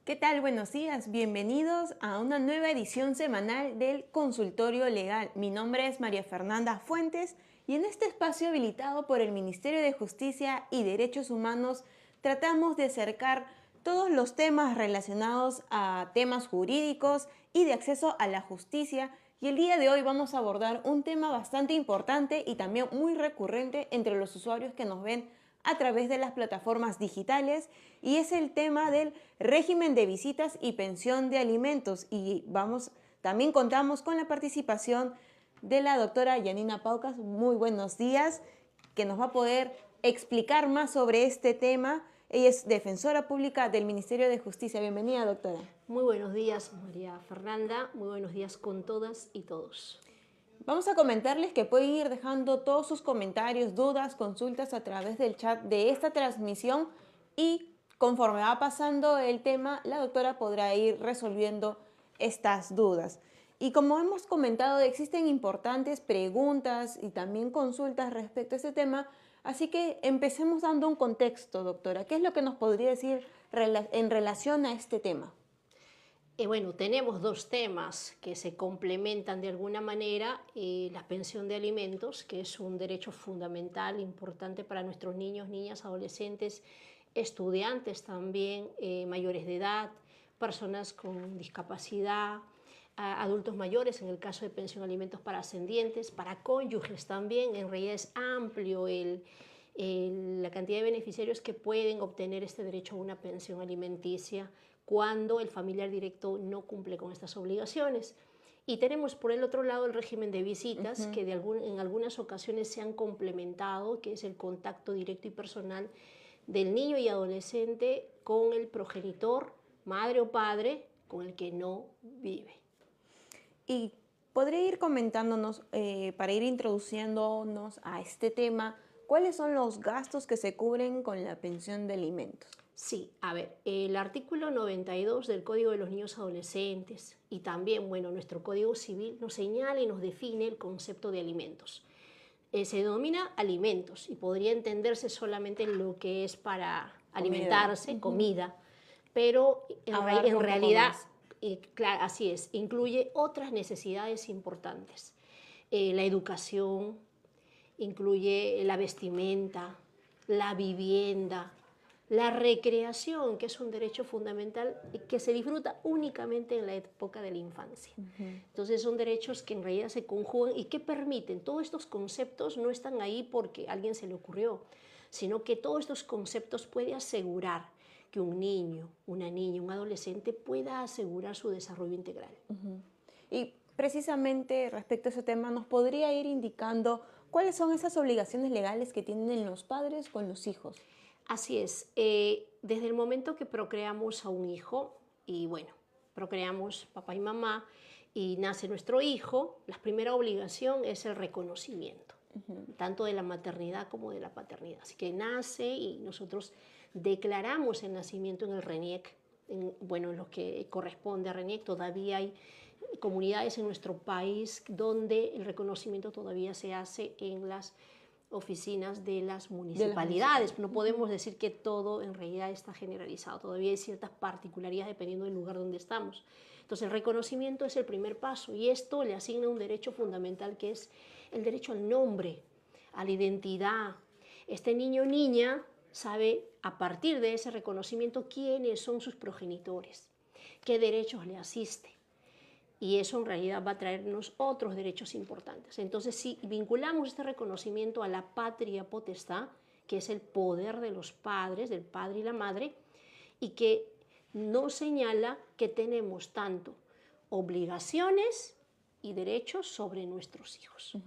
¿Qué tal? Buenos días. Bienvenidos a una nueva edición semanal del Consultorio Legal. Mi nombre es María Fernanda Fuentes y en este espacio habilitado por el Ministerio de Justicia y Derechos Humanos tratamos de acercar todos los temas relacionados a temas jurídicos y de acceso a la justicia. Y el día de hoy vamos a abordar un tema bastante importante y también muy recurrente entre los usuarios que nos ven a través de las plataformas digitales, y es el tema del régimen de visitas y pensión de alimentos. Y también contamos con la participación de la doctora Yanina Paucas. Muy buenos días, que nos va a poder explicar más sobre este tema. Ella es defensora pública del Ministerio de Justicia. Bienvenida, doctora. Muy buenos días, María Fernanda. Muy buenos días con todas y todos. Vamos a comentarles que pueden ir dejando todos sus comentarios, dudas, consultas a través del chat de esta transmisión, y conforme va pasando el tema, la doctora podrá ir resolviendo estas dudas. Y como hemos comentado, existen importantes preguntas y también consultas respecto a este tema, así que empecemos dando un contexto, doctora. ¿Qué es lo que nos podría decir en relación a este tema? Bueno, tenemos dos temas que se complementan de alguna manera. La pensión de alimentos, que es un derecho fundamental, importante para nuestros niños, niñas, adolescentes, estudiantes también, mayores de edad, personas con discapacidad, adultos mayores, en el caso de pensión de alimentos para ascendientes, para cónyuges también. En realidad es amplio la cantidad de beneficiarios que pueden obtener este derecho a una pensión alimenticia cuando el familiar directo no cumple con estas obligaciones. Y tenemos por el otro lado el régimen de visitas, que en algunas ocasiones se han complementado, que es el contacto directo y personal del niño y adolescente con el progenitor, madre o padre, con el que no vive. Y podría ir comentándonos, para ir introduciéndonos a este tema, ¿cuáles son los gastos que se cubren con la pensión de alimentos? Sí, a ver, el artículo 92 del Código de los Niños Adolescentes y también, bueno, nuestro Código Civil nos señala y nos define el concepto de alimentos. Se denomina alimentos y podría entenderse solamente lo que es para alimentarse, comida, pero en realidad, claro, así es, incluye otras necesidades importantes. La educación, incluye la vestimenta, la vivienda, la recreación, que es un derecho fundamental que se disfruta únicamente en la época de la infancia. Entonces son derechos que en realidad se conjugan y que permiten. Todos estos conceptos no están ahí porque a alguien se le ocurrió, sino que todos estos conceptos pueden asegurar que un niño, una niña, un adolescente pueda asegurar su desarrollo integral. Y precisamente respecto a ese tema, ¿nos podría ir indicando cuáles son esas obligaciones legales que tienen los padres con los hijos? Así es, desde el momento que procreamos a un hijo, y bueno, procreamos papá y mamá, y nace nuestro hijo, la primera obligación es el reconocimiento, tanto de la maternidad como de la paternidad. Así que nace y nosotros declaramos el nacimiento en el RENIEC, bueno, en lo que corresponde a RENIEC. Todavía hay comunidades en nuestro país donde el reconocimiento todavía se hace en las oficinas de las municipalidades. No podemos decir que todo en realidad está generalizado, todavía hay ciertas particularidades dependiendo del lugar donde estamos. Entonces el reconocimiento es el primer paso y esto le asigna un derecho fundamental, que es el derecho al nombre, a la identidad. Este niño o niña sabe a partir de ese reconocimiento quiénes son sus progenitores, qué derechos le asisten. Y eso en realidad va a traernos otros derechos importantes. Entonces, si vinculamos este reconocimiento a la patria potestad, que es el poder de los padres, del padre y la madre, y que nos señala que tenemos tanto obligaciones y derechos sobre nuestros hijos.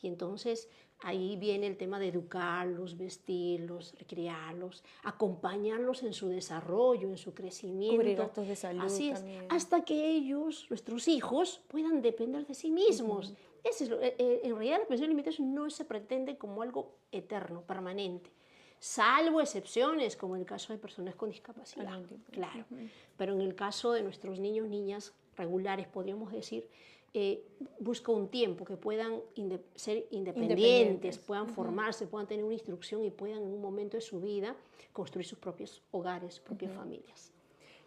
Y entonces ahí viene el tema de educarlos, vestirlos, criarlos, acompañarlos en su desarrollo, en su crecimiento. Cubrir gastos de salud. Así es, también. hasta que ellos, nuestros hijos, puedan depender de sí mismos. Ese es en realidad la pensión de alimentación no se pretende como algo eterno, permanente, salvo excepciones, como en el caso de personas con discapacidad, claro. Pero en el caso de nuestros niños, niñas regulares, podríamos decir, busca un tiempo que puedan ser independientes, puedan formarse, puedan tener una instrucción y puedan en un momento de su vida construir sus propios hogares, sus propias familias.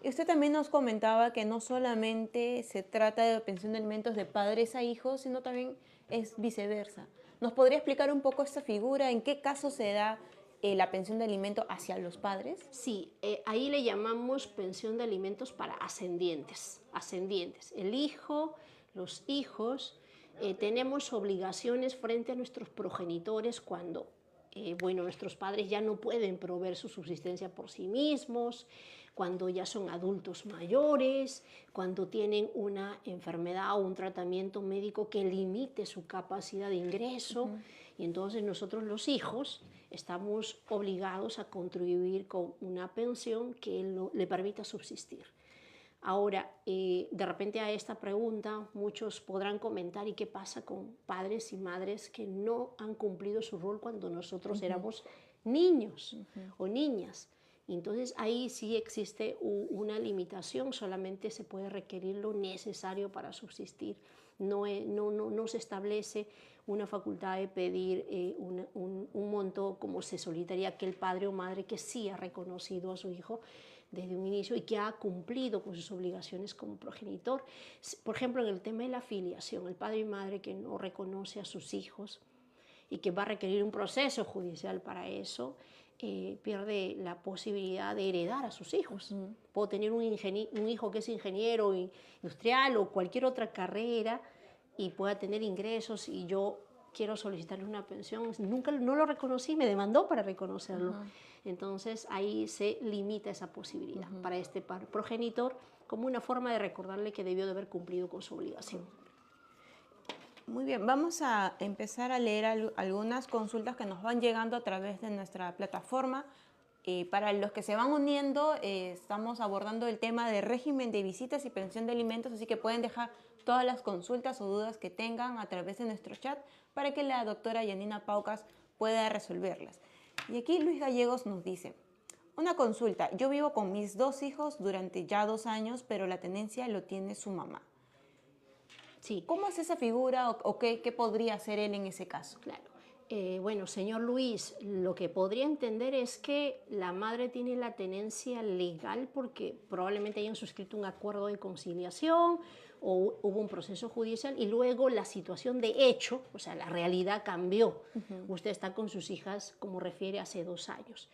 Y usted también nos comentaba que no solamente se trata de pensión de alimentos de padres a hijos, sino también es viceversa. ¿Nos podría explicar un poco esta figura? ¿En qué caso se da la pensión de alimentos hacia los padres? Sí, ahí le llamamos pensión de alimentos para ascendientes. Ascendientes. El hijo, los hijos, tenemos obligaciones frente a nuestros progenitores cuando, bueno, nuestros padres ya no pueden proveer su subsistencia por sí mismos, cuando ya son adultos mayores, cuando tienen una enfermedad o un tratamiento médico que limite su capacidad de ingreso. Y entonces nosotros los hijos estamos obligados a contribuir con una pensión que le permita subsistir. Ahora, de repente a esta pregunta muchos podrán comentar: ¿y qué pasa con padres y madres que no han cumplido su rol cuando nosotros éramos niños o niñas? Entonces ahí sí existe una limitación, solamente se puede requerir lo necesario para subsistir. No se establece una facultad de pedir un monto como se solicitaría aquel padre o madre que sí ha reconocido a su hijo desde un inicio y que ha cumplido con sus obligaciones como progenitor. Por ejemplo, en el tema de la filiación, el padre y madre que no reconoce a sus hijos y que va a requerir un proceso judicial para eso, pierde la posibilidad de heredar a sus hijos. Puedo tener un hijo que es ingeniero industrial o cualquier otra carrera y pueda tener ingresos y yo quiero solicitarle una pensión. No lo reconocí, me demandó para reconocerlo. Entonces ahí se limita esa posibilidad para este progenitor como una forma de recordarle que debió de haber cumplido con su obligación. Muy bien, vamos a empezar a leer algunas consultas que nos van llegando a través de nuestra plataforma. Para los que se van uniendo, estamos abordando el tema de régimen de visitas y pensión de alimentos, así que pueden dejar todas las consultas o dudas que tengan a través de nuestro chat para que la doctora Yanina Paucas pueda resolverlas. Y aquí Luis Gallegos nos dice: una consulta, yo vivo con mis 2 hijos durante ya 2 años, pero la tenencia lo tiene su mamá. Sí. ¿Cómo es esa figura o qué podría hacer él en ese caso? Claro. Bueno, señor Luis, lo que podría entender es que la madre tiene la tenencia legal porque probablemente hayan suscrito un acuerdo de conciliación o hubo un proceso judicial y luego la situación de hecho, o sea, la realidad cambió. Usted está con sus hijas, como refiere, hace 2 años.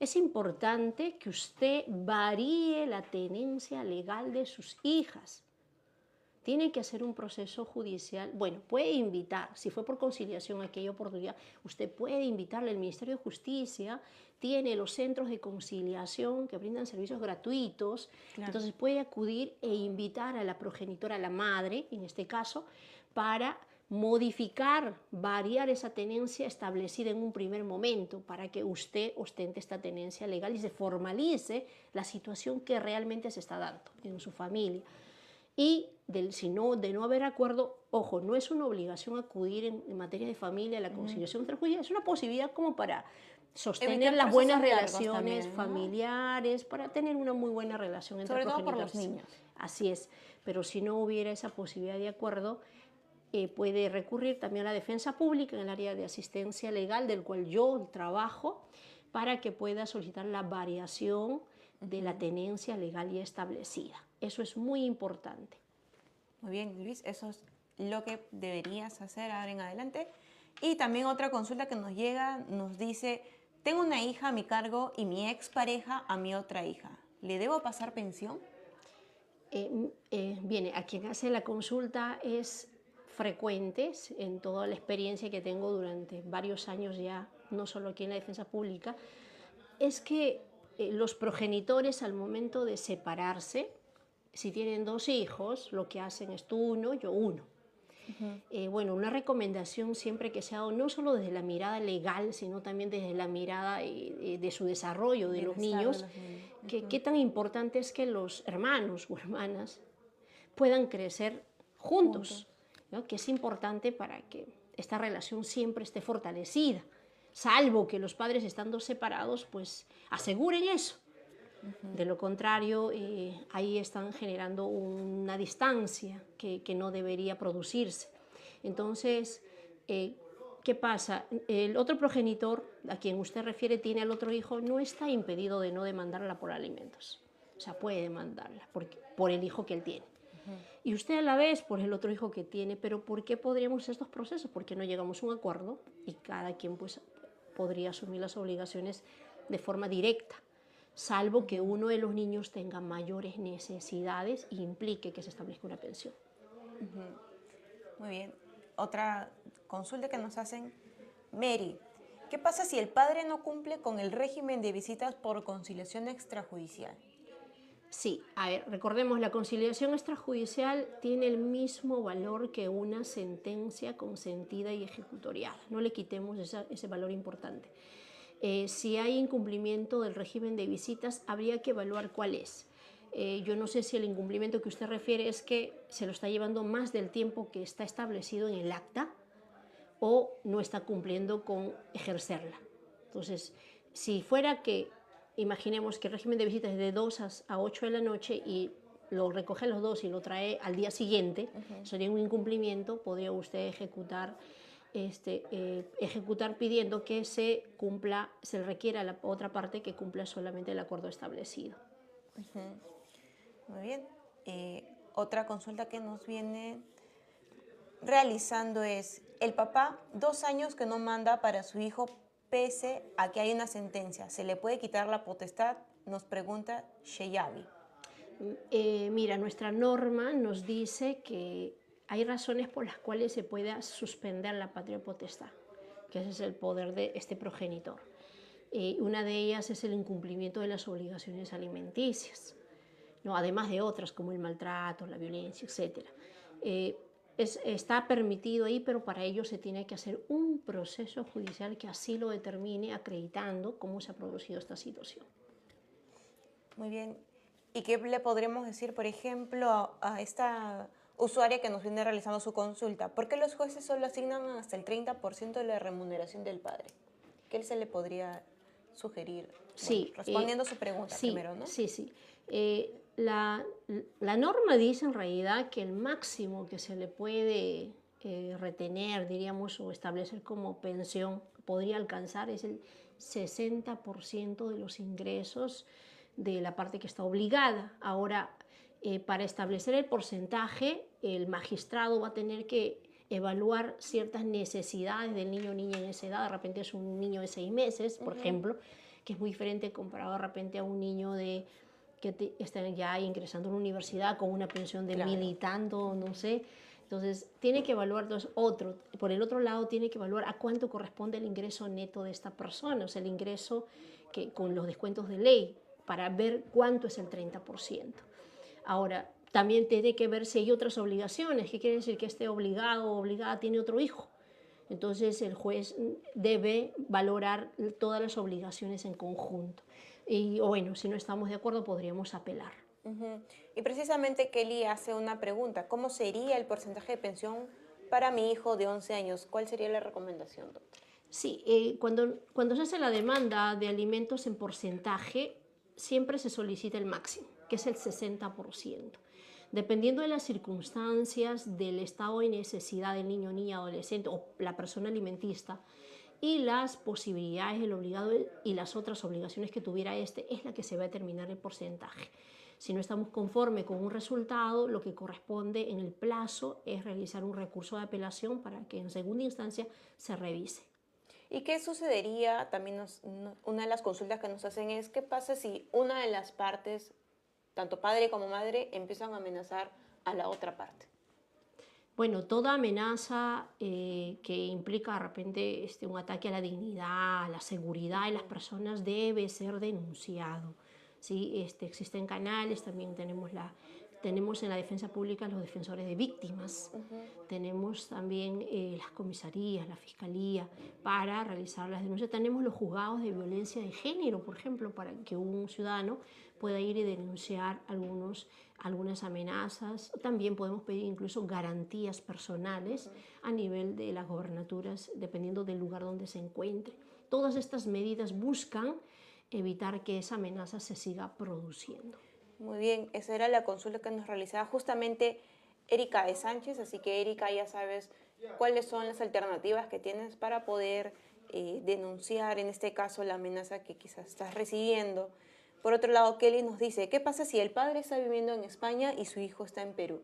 Es importante que usted varíe la tenencia legal de sus hijas. Tiene que hacer un proceso judicial. Bueno, puede invitar, si fue por conciliación aquella oportunidad, usted puede invitarle. El Ministerio de Justicia tiene los centros de conciliación que brindan servicios gratuitos. Claro. Entonces puede acudir e invitar a la progenitora, a la madre, en este caso, para modificar, variar esa tenencia establecida en un primer momento para que usted ostente esta tenencia legal y se formalice la situación que realmente se está dando en su familia. Y de no haber acuerdo, ojo, no es una obligación acudir en materia de familia a la conciliación extrajudicial, es una posibilidad como para sostener las buenas relaciones también, ¿no? familiares, para tener una muy buena relación entre progenitores. Sobre todo por los niños. Así es, pero si no hubiera esa posibilidad de acuerdo, puede recurrir también a la defensa pública en el área de asistencia legal, del cual yo trabajo, para que pueda solicitar la variación de la tenencia legal ya establecida. Eso es muy importante. Muy bien, Luis, eso es lo que deberías hacer ahora en adelante. Y también otra consulta que nos llega, nos dice: tengo una hija a mi cargo y mi expareja a mi otra hija. ¿Le debo pasar pensión? Bien, a quien hace la consulta es frecuente, en toda la experiencia que tengo durante varios años ya, no solo aquí en la defensa pública, es que los progenitores al momento de separarse, si tienen 2 hijos, lo que hacen es tú uno, yo uno. Bueno, una recomendación siempre que se ha dado, no solo desde la mirada legal, sino también desde la mirada de su desarrollo de los niños, qué tan importante es que los hermanos o hermanas puedan crecer juntos, ¿no? Que es importante para que esta relación siempre esté fortalecida, salvo que los padres estando separados, pues aseguren eso. De lo contrario, ahí están generando una distancia que no debería producirse. Entonces, ¿qué pasa? El otro progenitor a quien usted refiere tiene al otro hijo, no está impedido de no demandarla por alimentos. o sea, puede demandarla por el hijo que él tiene. Y usted a la vez por el otro hijo que tiene, pero ¿por qué podríamos hacer estos procesos? Porque no llegamos a un acuerdo y cada quien pues podría asumir las obligaciones de forma directa, salvo que uno de los niños tenga mayores necesidades e implique que se establezca una pensión. Muy bien. Otra consulta que nos hacen, Mary. ¿Qué pasa si el padre no cumple con el régimen de visitas por conciliación extrajudicial? Sí, a ver, recordemos, la conciliación extrajudicial tiene el mismo valor que una sentencia consentida y ejecutoriada. No le quitemos ese valor importante. Si hay incumplimiento del régimen de visitas, habría que evaluar cuál es. Yo no sé si el incumplimiento que usted refiere es que se lo está llevando más del tiempo que está establecido en el acta o no está cumpliendo con ejercerla. Entonces, si fuera que, imaginemos que el régimen de visitas es de 2 a 8 de la noche y lo recoge a los 2 y lo trae al día siguiente, sería un incumplimiento, podría usted ejecutar pidiendo que se cumpla, se requiera a la otra parte que cumpla solamente el acuerdo establecido. Muy bien. Otra consulta que nos viene realizando es, el papá 2 años que no manda para su hijo pese a que hay una sentencia, ¿se le puede quitar la potestad? Nos pregunta Sheyabi. Mira, nuestra norma nos dice que hay razones por las cuales se puede suspender la patria potestad, que ese es el poder de este progenitor. Una de ellas es el incumplimiento de las obligaciones alimenticias, ¿no? Además de otras como el maltrato, la violencia, etc. Está permitido ahí, pero para ello se tiene que hacer un proceso judicial que así lo determine, acreditando cómo se ha producido esta situación. Muy bien. ¿Y qué le podremos decir, por ejemplo, a esta usuaria que nos viene realizando su consulta? ¿Por qué los jueces solo asignan hasta el 30% de la remuneración del padre? ¿Qué se le podría sugerir? Sí, bueno, respondiendo a su pregunta sí, primero, ¿no? Sí. La norma dice en realidad que el máximo que se le puede retener, diríamos, o establecer como pensión, podría alcanzar es el 60% de los ingresos de la parte que está obligada. Ahora, para establecer el porcentaje, el magistrado va a tener que evaluar ciertas necesidades del niño o niña en esa edad. De repente es un niño de 6 meses, por ejemplo, que es muy diferente comparado de repente a un niño que está ya ingresando a una universidad con una pensión de Claro. 1000 y tanto, no sé. Entonces, tiene que evaluar por el otro lado, tiene que evaluar a cuánto corresponde el ingreso neto de esta persona, o sea, el ingreso que, con los descuentos de ley, para ver cuánto es el 30%. Ahora, también tiene que ver si hay otras obligaciones, ¿qué quiere decir? Que este obligado o obligada tiene otro hijo. Entonces el juez debe valorar todas las obligaciones en conjunto. Y bueno, si no estamos de acuerdo podríamos apelar. Y precisamente Kelly hace una pregunta, ¿cómo sería el porcentaje de pensión para mi hijo de 11 años? ¿Cuál sería la recomendación, doctor? Sí, cuando se hace la demanda de alimentos en porcentaje, siempre se solicita el máximo, que es el 60%. Dependiendo de las circunstancias, del estado de necesidad del niño, niña, adolescente o la persona alimentista y las posibilidades del obligado y las otras obligaciones que tuviera es la que se va a determinar el porcentaje. Si no estamos conformes con un resultado, lo que corresponde en el plazo es realizar un recurso de apelación para que en segunda instancia se revise. ¿Y qué sucedería? También una de las consultas que nos hacen es, ¿qué pasa si una de las partes, tanto padre como madre, empiezan a amenazar a la otra parte? Bueno, toda amenaza que implica de repente un ataque a la dignidad, a la seguridad de las personas debe ser denunciado. ¿Sí? Existen canales, también tenemos en la defensa pública los defensores de víctimas, tenemos también las comisarías, la fiscalía para realizar las denuncias, tenemos los juzgados de violencia de género, por ejemplo, para que un ciudadano pueda ir y denunciar algunas amenazas. También podemos pedir incluso garantías personales a nivel de las gobernaturas, dependiendo del lugar donde se encuentre. Todas estas medidas buscan evitar que esa amenaza se siga produciendo. Muy bien, esa era la consulta que nos realizaba justamente Erika de Sánchez, así que Erika, ya sabes cuáles son las alternativas que tienes para poder denunciar, en este caso, la amenaza que quizás estás recibiendo. Por otro lado, Kelly nos dice, ¿qué pasa si el padre está viviendo en España y su hijo está en Perú?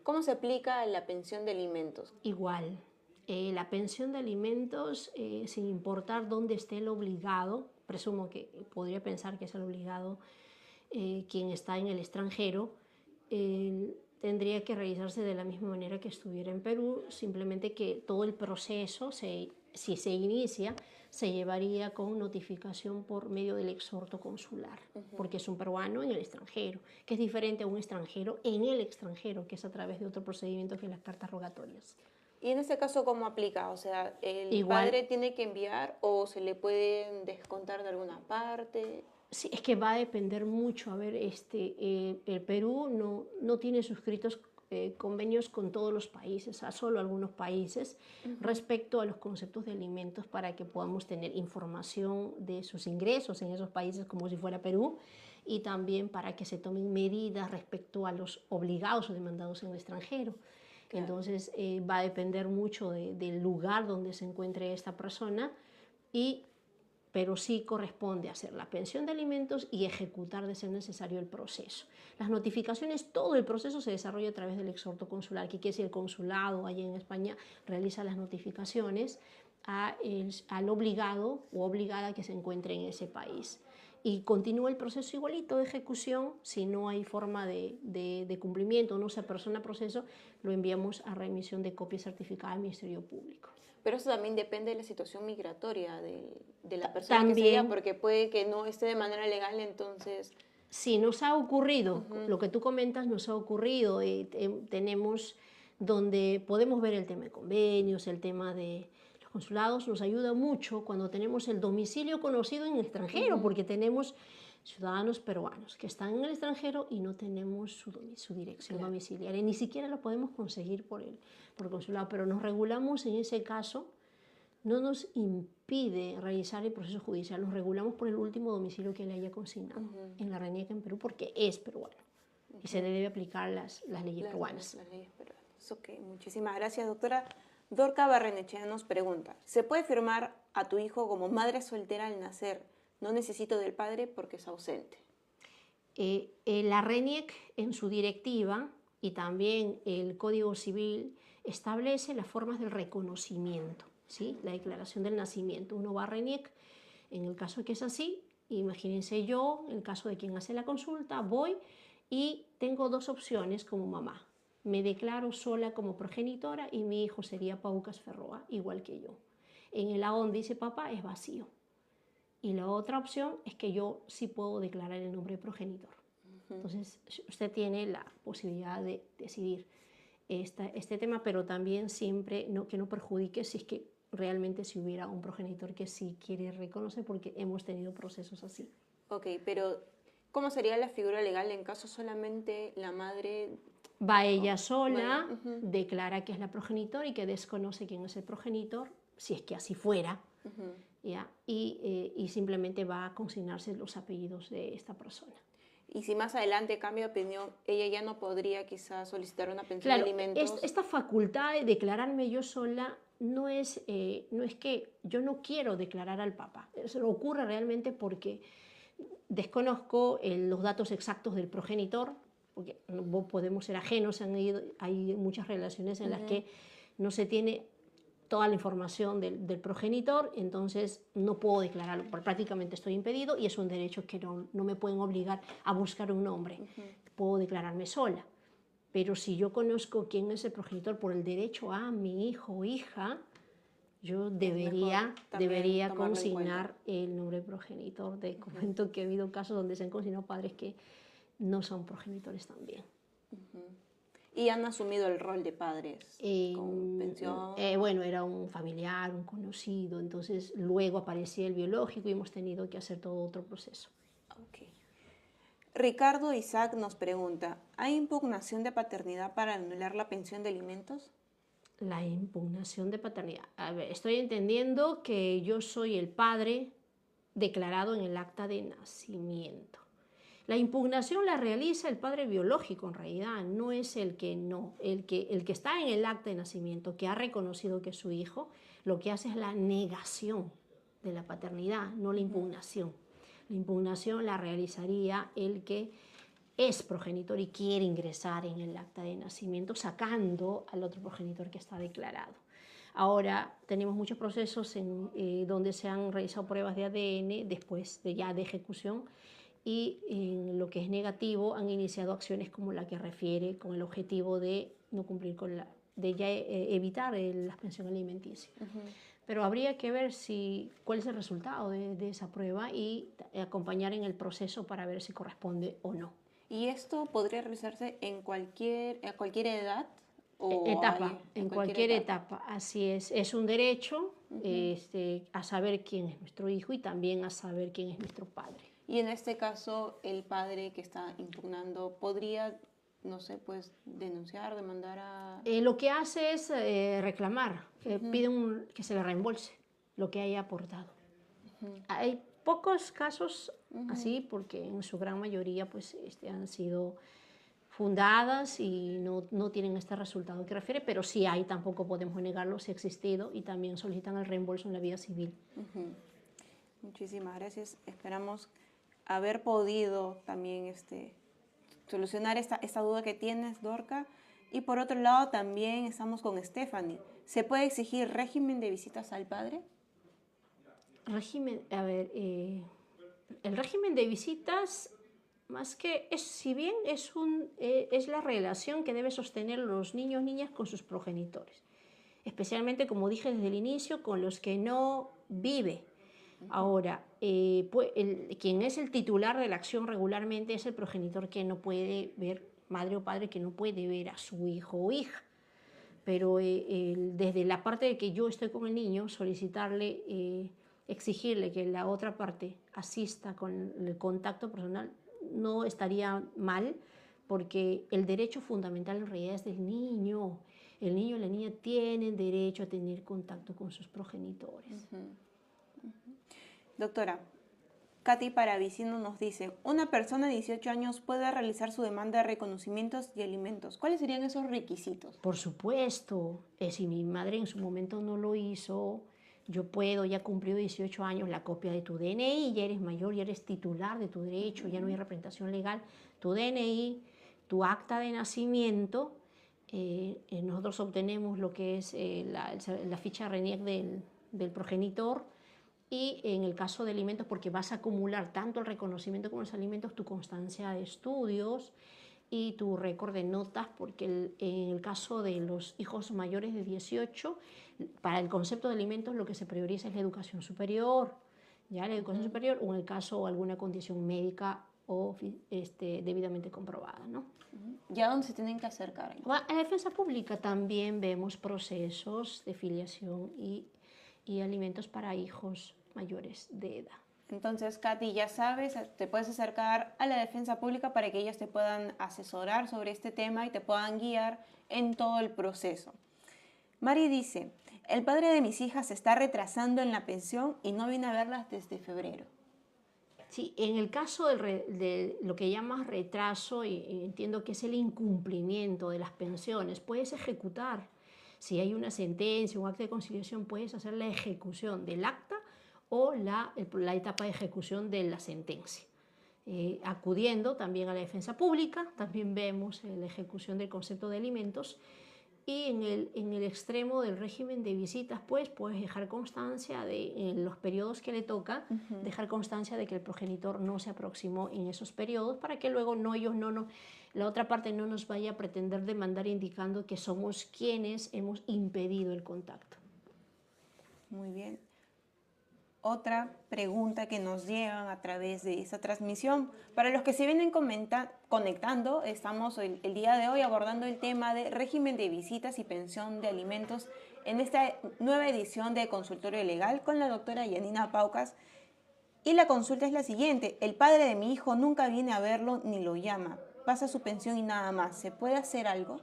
¿Cómo se aplica la pensión de alimentos? Igual, la pensión de alimentos, sin importar dónde esté el obligado, presumo que podría pensar que es el obligado quien está en el extranjero, tendría que realizarse de la misma manera que estuviera en Perú, simplemente que todo el proceso, si se inicia, se llevaría con notificación por medio del exhorto consular, porque es un peruano en el extranjero, que es diferente a un extranjero en el extranjero, que es a través de otro procedimiento que es las cartas rogatorias. ¿Y en este caso cómo aplica? O sea, ¿el Igual, padre tiene que enviar o se le puede descontar de alguna parte? sí, es que va a depender mucho. A ver, el Perú no tiene suscritos convenios con todos los países, a solo algunos países, respecto a los conceptos de alimentos para que podamos tener información de sus ingresos en esos países como si fuera Perú y también para que se tomen medidas respecto a los obligados o demandados en el extranjero. Claro. Entonces va a depender mucho del lugar donde se encuentre esta persona pero sí corresponde hacer la pensión de alimentos y ejecutar de ser necesario el proceso. Las notificaciones, todo el proceso se desarrolla a través del exhorto consular, que quiere decir el consulado allí en España realiza las notificaciones al obligado o obligada que se encuentre en ese país. Y continúa el proceso igualito de ejecución. Si no hay forma de cumplimiento, no se apersona proceso, lo enviamos a remisión de copia certificada al Ministerio Público. Pero eso también depende de la situación migratoria de la persona que sea, porque puede que no esté de manera legal, entonces... Sí, nos ha ocurrido, lo que tú comentas nos ha ocurrido, tenemos donde podemos ver el tema de convenios, el tema de los consulados, nos ayuda mucho cuando tenemos el domicilio conocido en el extranjero, porque tenemos ciudadanos peruanos que están en el extranjero y no tenemos su dirección domiciliaria, ni siquiera lo podemos conseguir por el consulado, pero nos regulamos en ese caso. No nos impide realizar el proceso judicial, nos regulamos por el último domicilio que le haya consignado en la RENIEC en Perú porque es peruano y se le debe aplicar las leyes peruanas. Las leyes peruanas. Ok, muchísimas gracias, doctora. Dorca Barrenechea nos pregunta, ¿se puede firmar a tu hijo como madre soltera al nacer? No necesito del padre porque es ausente. La RENIEC en su directiva y también el Código Civil establece las formas del reconocimiento. ¿Sí? La declaración del nacimiento. Uno va a RENIEC, en el caso que es así, imagínense yo, en el caso de quien hace la consulta, voy y tengo dos opciones como mamá. Me declaro sola como progenitora y mi hijo sería Paucas Ferroa, igual que yo. En el A donde dice papá es vacío. Y la otra opción es que yo sí puedo declarar el nombre de progenitor. Entonces, usted tiene la posibilidad de decidir este tema, pero también siempre que no perjudique si es que realmente si hubiera un progenitor que sí quiere reconocer, porque hemos tenido procesos así. Ok, pero ¿cómo sería la figura legal en caso solamente la madre... Va ella sola, declara que es la progenitora y que desconoce quién es el progenitor, si es que así fuera, ¿ya? Y simplemente va a consignarse los apellidos de esta persona. Y si más adelante cambia de opinión, ella ya no podría quizás solicitar una pensión de alimentos. Esta facultad de declararme yo sola no es que yo no quiero declarar al papá. Eso ocurre realmente porque desconozco los datos exactos del progenitor, porque no podemos ser ajenos, hay muchas relaciones en las que no se tiene toda la información del progenitor, entonces no puedo declararlo, prácticamente estoy impedido y es un derecho que no me pueden obligar a buscar un nombre. Puedo declararme sola, pero si yo conozco quién es el progenitor por el derecho a mi hijo o hija, yo debería consignar el nombre del progenitor. Te comento que ha habido casos donde se han consignado padres que no son progenitores también. ¿Y han asumido el rol de padres con pensión? Bueno, era un familiar, un conocido, entonces luego aparecía el biológico y hemos tenido que hacer todo otro proceso. Okay. Ricardo Isaac nos pregunta, ¿hay impugnación de paternidad para anular la pensión de alimentos? La impugnación de paternidad. A ver, estoy entendiendo que yo soy el padre declarado en el acta de nacimiento. La impugnación la realiza el padre biológico, en realidad, no es el que está en el acta de nacimiento, que ha reconocido que es su hijo, lo que hace es la negación de la paternidad, no la impugnación. La impugnación la realizaría el que es progenitor y quiere ingresar en el acta de nacimiento, sacando al otro progenitor que está declarado. Ahora tenemos muchos procesos donde se han realizado pruebas de ADN después de ejecución, y en lo que es negativo han iniciado acciones como la que refiere, con el objetivo de no cumplir con evitar la pensión alimenticia. Pero habría que ver cuál es el resultado de esa prueba y acompañar en el proceso para ver si corresponde o no. ¿Y esto podría realizarse a cualquier edad? En cualquier etapa, así es. Es un derecho a saber quién es nuestro hijo y también a saber quién es nuestro padre. Y en este caso, el padre que está impugnando podría, no sé, pues denunciar, demandar a... Lo que hace es reclamar, pide que se le reembolse lo que haya aportado. Hay pocos casos así, porque en su gran mayoría pues, han sido fundadas y no tienen este resultado que refiere, pero sí hay, tampoco podemos negarlo, sí ha existido, y también solicitan el reembolso en la vía civil. Muchísimas gracias. Esperamos haber podido también solucionar esta duda que tienes, Dorca. Y por otro lado también estamos con Stephanie. ¿Se puede exigir régimen de visitas al padre? El régimen de visitas, más que si bien es la relación que deben sostener los niños, niñas con sus progenitores, especialmente, como dije desde el inicio, con los que no vive. Ahora, quien es el titular de la acción regularmente es el progenitor, que no puede ver, madre o padre que no puede ver a su hijo o hija. Pero desde la parte de que yo estoy con el niño, solicitarle, exigirle que la otra parte asista con el contacto personal no estaría mal, porque el derecho fundamental en realidad es del niño. El niño y la niña tienen derecho a tener contacto con sus progenitores. Doctora, Katy Paravicino nos dice, una persona de 18 años puede realizar su demanda de reconocimientos y alimentos. ¿Cuáles serían esos requisitos? Por supuesto, si mi madre en su momento no lo hizo, yo puedo, ya cumplió 18 años, la copia de tu DNI, ya eres mayor, ya eres titular de tu derecho, ya no hay representación legal, tu DNI, tu acta de nacimiento, nosotros obtenemos lo que es la ficha RENIEC del progenitor, y en el caso de alimentos, porque vas a acumular tanto el reconocimiento como los alimentos, tu constancia de estudios y tu récord de notas, porque en el caso de los hijos mayores de 18, para el concepto de alimentos lo que se prioriza es la educación superior, ¿ya? La educación superior, o en el caso alguna condición médica o debidamente comprobada, ¿no? ¿Ya dónde se tienen que acercar? A la defensa pública también vemos procesos de filiación y alimentos para hijos mayores de edad. Entonces, Katy, ya sabes, te puedes acercar a la defensa pública para que ellos te puedan asesorar sobre este tema y te puedan guiar en todo el proceso. Mari dice, el padre de mis hijas se está retrasando en la pensión y no viene a verlas desde febrero. Sí, en el caso de lo que llamas retraso, y entiendo que es el incumplimiento de las pensiones, puedes ejecutar. Si hay una sentencia, un acta de conciliación, puedes hacer la ejecución del acta o la etapa de ejecución de la sentencia. Acudiendo también a la defensa pública, también vemos la ejecución del concepto de alimentos, y en el extremo del régimen de visitas, pues puedes dejar constancia en los periodos que le toca, dejar constancia de que el progenitor no se aproximó en esos periodos, para que luego la otra parte no nos vaya a pretender demandar indicando que somos quienes hemos impedido el contacto. Muy bien. Otra pregunta que nos llevan a través de esta transmisión. Para los que se vienen conectando, estamos el día de hoy abordando el tema de régimen de visitas y pensión de alimentos en esta nueva edición de Consultorio Legal con la doctora Yanina Paucas. Y la consulta es la siguiente. El padre de mi hijo nunca viene a verlo ni lo llama. Pasa su pensión y nada más. ¿Se puede hacer algo?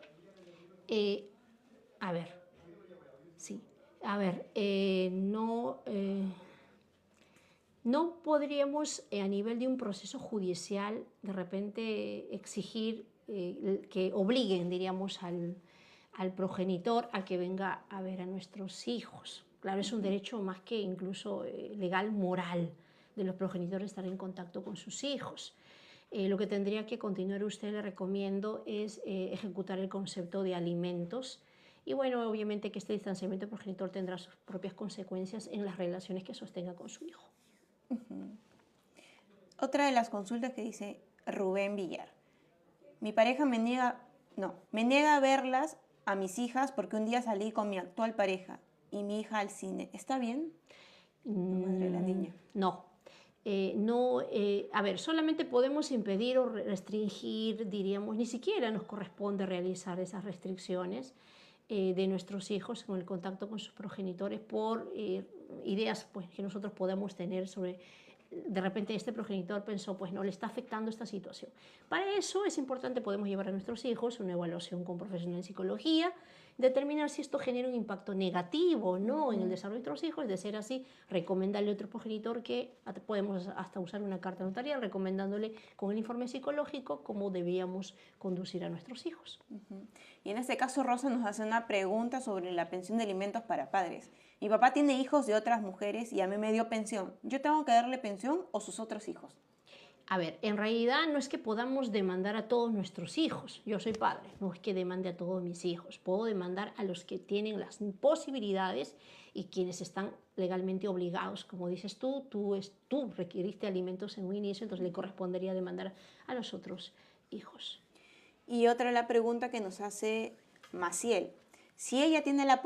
No podríamos, a nivel de un proceso judicial, de repente exigir que obliguen, diríamos, al progenitor a que venga a ver a nuestros hijos. Claro, es un derecho más que incluso legal, moral, de los progenitores estar en contacto con sus hijos. Lo que tendría que continuar usted, le recomiendo, es ejecutar el concepto de alimentos. Y bueno, obviamente que este distanciamiento progenitor tendrá sus propias consecuencias en las relaciones que sostenga con su hijo. Otra de las consultas que dice Rubén Villar. Mi pareja me niega a verlas a mis hijas porque un día salí con mi actual pareja y mi hija al cine. ¿Está bien? La madre de la niña. No. A ver, solamente podemos impedir o restringir, diríamos, ni siquiera nos corresponde realizar esas restricciones de nuestros hijos con el contacto con sus progenitores por ideas pues, que nosotros podamos tener sobre, de repente este progenitor pensó, pues no, le está afectando esta situación. Para eso es importante, podemos llevar a nuestros hijos una evaluación con profesional en psicología, determinar si esto genera un impacto negativo o no en el desarrollo de nuestros hijos. De ser así, recomendarle a otro progenitor que podemos hasta usar una carta notarial recomendándole con el informe psicológico cómo debíamos conducir a nuestros hijos. Y en este caso Rosa nos hace una pregunta sobre la pensión de alimentos para padres. Mi papá tiene hijos de otras mujeres y a mí me dio pensión. ¿Yo tengo que darle pensión o sus otros hijos? A ver, en realidad no es que podamos demandar a todos nuestros hijos. Yo soy padre, no es que demande a todos mis hijos. Puedo demandar a los que tienen las posibilidades y quienes están legalmente obligados. Como dices tú requiriste alimentos en un inicio, entonces le correspondería demandar a los otros hijos. Y otra la pregunta que nos hace Maciel. Si ella tiene la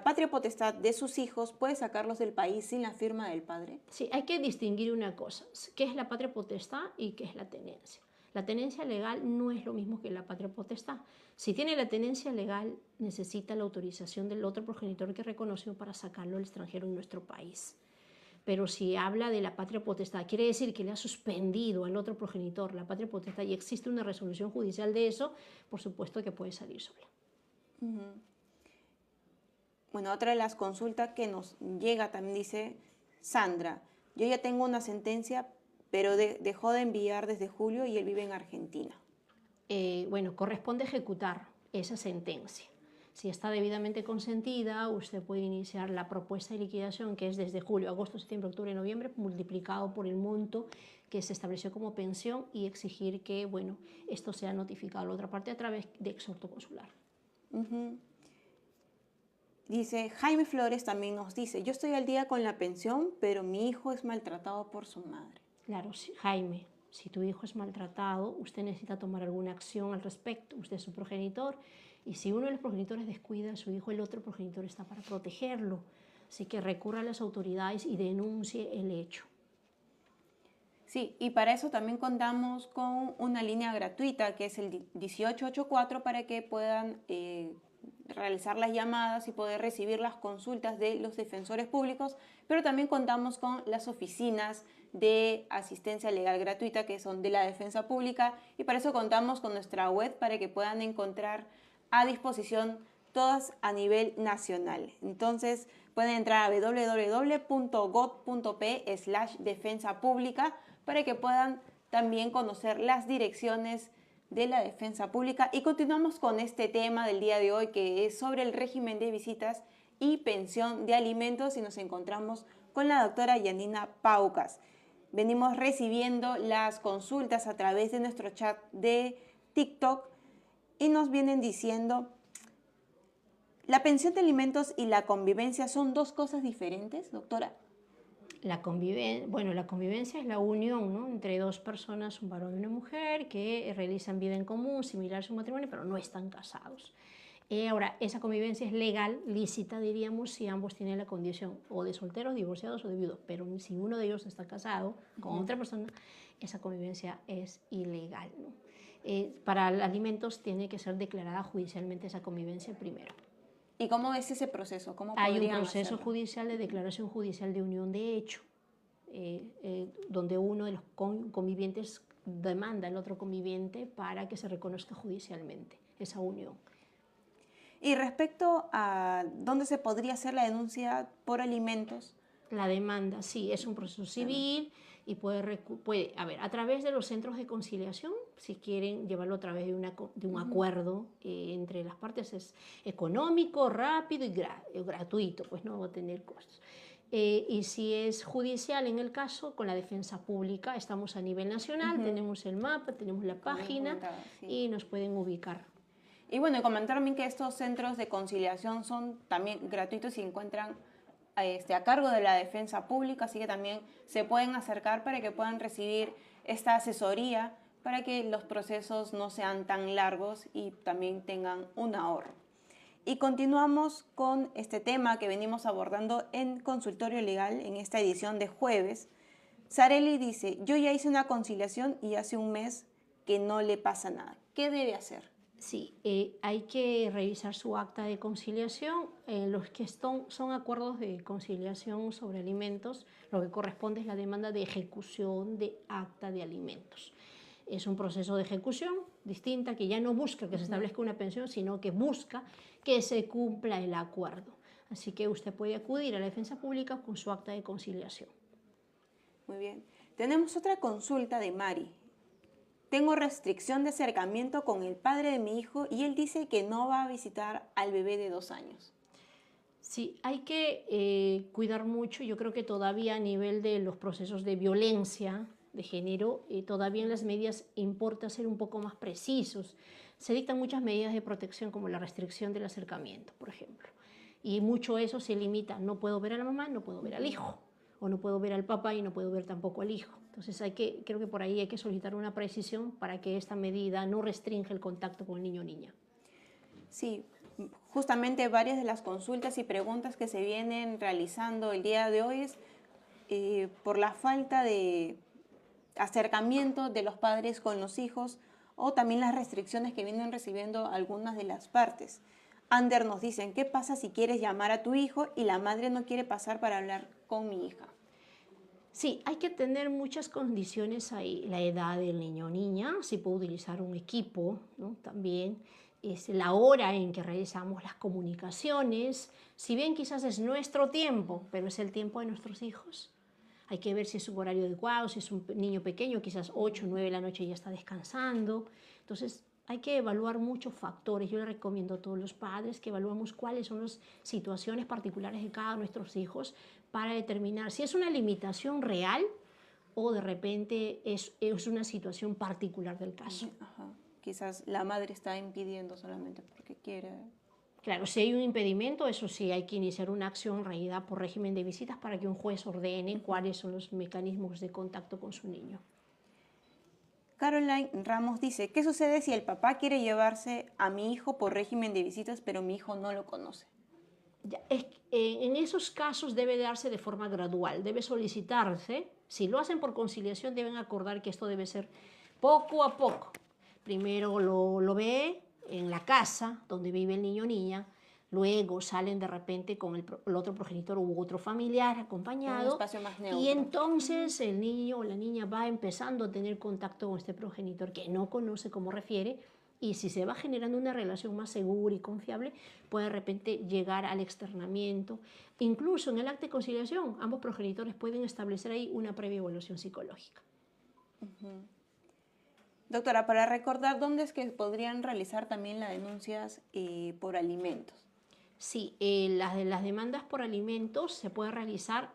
patria potestad de sus hijos, ¿puede sacarlos del país sin la firma del padre? Sí, hay que distinguir una cosa, qué es la patria potestad y qué es la tenencia. La tenencia legal no es lo mismo que la patria potestad. Si tiene la tenencia legal, necesita la autorización del otro progenitor que reconoció para sacarlo al extranjero en nuestro país. Pero si habla de la patria potestad, quiere decir que le ha suspendido al otro progenitor la patria potestad y existe una resolución judicial de eso, por supuesto que puede salir sola. Bueno, otra de las consultas que nos llega también dice Sandra, yo ya tengo una sentencia, pero dejó de enviar desde julio y él vive en Argentina. Bueno, corresponde ejecutar esa sentencia. Si está debidamente consentida, usted puede iniciar la propuesta de liquidación, que es desde julio, agosto, septiembre, octubre, noviembre, multiplicado por el monto que se estableció como pensión y exigir que, bueno, esto sea notificado a la otra parte a través de exhorto consular. Dice, Jaime Flores también nos dice, yo estoy al día con la pensión, pero mi hijo es maltratado por su madre. Claro, Jaime, si tu hijo es maltratado, usted necesita tomar alguna acción al respecto. Usted es su progenitor y si uno de los progenitores descuida a su hijo, el otro progenitor está para protegerlo. Así que recurra a las autoridades y denuncie el hecho. Sí, y para eso también contamos con una línea gratuita que es el 1884 para que puedan realizar las llamadas y poder recibir las consultas de los defensores públicos, pero también contamos con las oficinas de asistencia legal gratuita que son de la Defensa Pública y para eso contamos con nuestra web para que puedan encontrar a disposición todas a nivel nacional. Entonces pueden entrar a www.gov.p/defensa pública para que puedan también conocer las direcciones de la Defensa Pública. Y continuamos con este tema del día de hoy que es sobre el régimen de visitas y pensión de alimentos y nos encontramos con la doctora Yanina Paucas. Venimos recibiendo las consultas a través de nuestro chat de TikTok y nos vienen diciendo, ¿la pensión de alimentos y la convivencia son dos cosas diferentes, doctora? La convivencia es la unión, ¿no?, entre dos personas, un varón y una mujer, que realizan vida en común, similar a su matrimonio, pero no están casados. Ahora, esa convivencia es legal, lícita, diríamos, si ambos tienen la condición o de solteros, divorciados o de viudos, pero si uno de ellos está casado con otra persona, esa convivencia es ilegal, ¿no? Para alimentos tiene que ser declarada judicialmente esa convivencia primero. ¿Y cómo es ese proceso? ¿Cómo Hay un proceso judicial de declaración judicial de unión de hecho, donde uno de los convivientes demanda al otro conviviente para que se reconozca judicialmente esa unión. Y respecto a dónde se podría hacer la denuncia por alimentos. La demanda, sí, es un proceso civil y puede haber a través de los centros de conciliación, si quieren llevarlo a través de un acuerdo entre las partes, es económico, rápido y gratuito, pues no va a tener costos. Y si es judicial en el caso, con la defensa pública, estamos a nivel nacional, tenemos el mapa, tenemos la página y nos pueden ubicar. Y bueno, comentar también que estos centros de conciliación son también gratuitos y se encuentran a cargo de la defensa pública, así que también se pueden acercar para que puedan recibir esta asesoría para que los procesos no sean tan largos y también tengan un ahorro. Y continuamos con este tema que venimos abordando en Consultorio Legal en esta edición de jueves. Sareli dice, yo ya hice una conciliación y hace un mes que no le pasa nada. ¿Qué debe hacer? Sí, hay que revisar su acta de conciliación. Los que son acuerdos de conciliación sobre alimentos, lo que corresponde es la demanda de ejecución de acta de alimentos. Es un proceso de ejecución distinta que ya no busca que se establezca una pensión, sino que busca que se cumpla el acuerdo. Así que usted puede acudir a la defensa pública con su acta de conciliación. Muy bien. Tenemos otra consulta de Mari. Tengo restricción de acercamiento con el padre de mi hijo y él dice que no va a visitar al bebé de 2 años. Sí, hay que cuidar mucho. Yo creo que todavía a nivel de los procesos de violencia de género, todavía en las medidas importa ser un poco más precisos. Se dictan muchas medidas de protección como la restricción del acercamiento, por ejemplo. Y mucho eso se limita, no puedo ver a la mamá, no puedo ver al hijo, o no puedo ver al papá y no puedo ver tampoco al hijo. Entonces creo que por ahí hay que solicitar una precisión para que esta medida no restrinja el contacto con el niño o niña. Sí, justamente varias de las consultas y preguntas que se vienen realizando el día de hoy es por la falta de acercamiento de los padres con los hijos o también las restricciones que vienen recibiendo algunas de las partes. Ander nos dicen, ¿qué pasa si quieres llamar a tu hijo y la madre no quiere pasar para hablar con mi hija? Sí, hay que tener muchas condiciones ahí. La edad del niño o niña, si puede utilizar un equipo, ¿no? También es la hora en que realizamos las comunicaciones. Si bien quizás es nuestro tiempo, pero es el tiempo de nuestros hijos. Hay que ver si es un horario adecuado, si es un niño pequeño, quizás 8 o 9 de la noche ya está descansando. Entonces, hay que evaluar muchos factores. Yo le recomiendo a todos los padres que evaluemos cuáles son las situaciones particulares de cada uno de nuestros hijos para determinar si es una limitación real o de repente es una situación particular del caso. Ajá. Quizás la madre está impidiendo solamente porque quiere. Claro, si hay un impedimento, eso sí, hay que iniciar una acción regida por régimen de visitas para que un juez ordene cuáles son los mecanismos de contacto con su niño. Caroline Ramos dice, ¿qué sucede si el papá quiere llevarse a mi hijo por régimen de visitas, pero mi hijo no lo conoce? En esos casos debe darse de forma gradual, debe solicitarse. Si lo hacen por conciliación, deben acordar que esto debe ser poco a poco. Primero lo ve en la casa donde vive el niño o niña, luego salen de repente con el otro progenitor u otro familiar acompañado, un espacio más neutro. Y entonces el niño o la niña va empezando a tener contacto con este progenitor que no conoce cómo refiere, y si se va generando una relación más segura y confiable, puede de repente llegar al externamiento. Incluso en el acta de conciliación, ambos progenitores pueden establecer ahí una previa evaluación psicológica. Doctora, para recordar, ¿dónde es que podrían realizar también las denuncias por alimentos? Sí, las demandas por alimentos se pueden realizar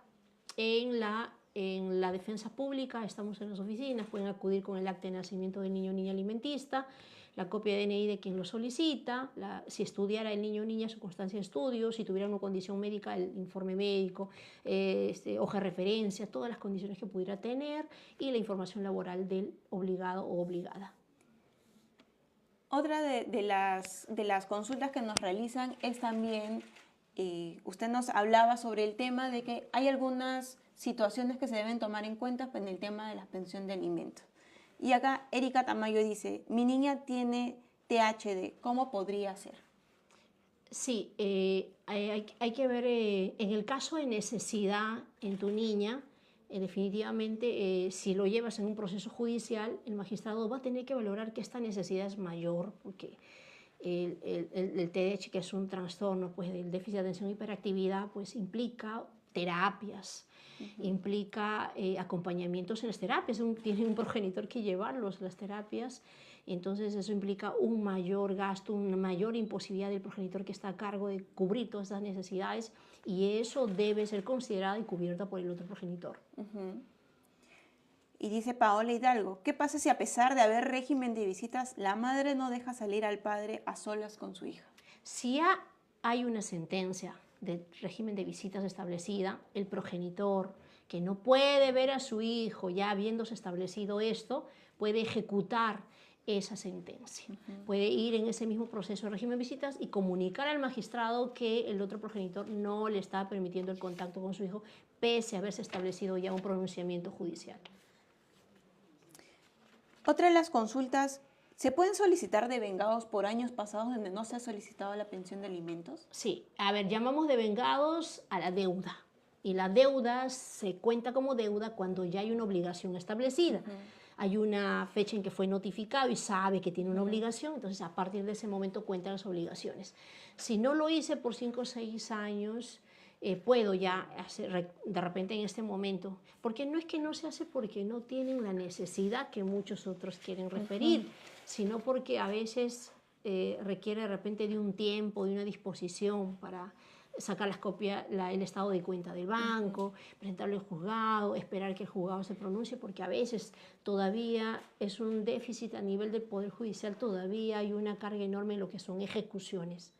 en la defensa pública. Estamos en las oficinas, pueden acudir con el acta de nacimiento del niño o niña alimentista, la copia de DNI de quien lo solicita, si estudiara el niño o niña su constancia de estudio, si tuviera una condición médica, el informe médico, hoja de referencia, todas las condiciones que pudiera tener y la información laboral del obligado o obligada. Otra de las consultas que nos realizan es también, usted nos hablaba sobre el tema de que hay algunas situaciones que se deben tomar en cuenta en el tema de la pensión de alimentos. Y acá Erika Tamayo dice, mi niña tiene THD, ¿cómo podría ser? Sí, hay que ver, en el caso de necesidad en tu niña, definitivamente si lo llevas en un proceso judicial, el magistrado va a tener que valorar que esta necesidad es mayor, porque el TDAH, que es un trastorno pues, del déficit de atención y hiperactividad, pues implica terapias, implica acompañamientos en las terapias, tiene un progenitor que llevarlos a las terapias, entonces eso implica un mayor gasto, una mayor imposibilidad del progenitor que está a cargo de cubrir todas esas necesidades, y eso debe ser considerado y cubierto por el otro progenitor. Y dice Paola Hidalgo, ¿qué pasa si a pesar de haber régimen de visitas, la madre no deja salir al padre a solas con su hija? Si ya hay una sentencia de régimen de visitas establecida, el progenitor que no puede ver a su hijo ya habiéndose establecido esto, puede ejecutar esa sentencia. Puede ir en ese mismo proceso de régimen de visitas y comunicar al magistrado que el otro progenitor no le está permitiendo el contacto con su hijo, pese a haberse establecido ya un pronunciamiento judicial. Otra de las consultas, ¿se pueden solicitar devengados por años pasados donde no se ha solicitado la pensión de alimentos? Sí, a ver, llamamos devengados a la deuda. Y la deuda se cuenta como deuda cuando ya hay una obligación establecida. Hay una fecha en que fue notificado y sabe que tiene una obligación, entonces a partir de ese momento cuentan las obligaciones. Si no lo hice por 5 o 6 años, puedo ya hacer de repente en este momento, porque no es que no se hace porque no tienen la necesidad que muchos otros quieren referir, sino porque a veces requiere de repente de un tiempo, de una disposición para sacar las copias, el estado de cuenta del banco, presentarlo al juzgado, esperar que el juzgado se pronuncie, porque a veces todavía es un déficit a nivel del Poder Judicial, todavía hay una carga enorme en lo que son ejecuciones.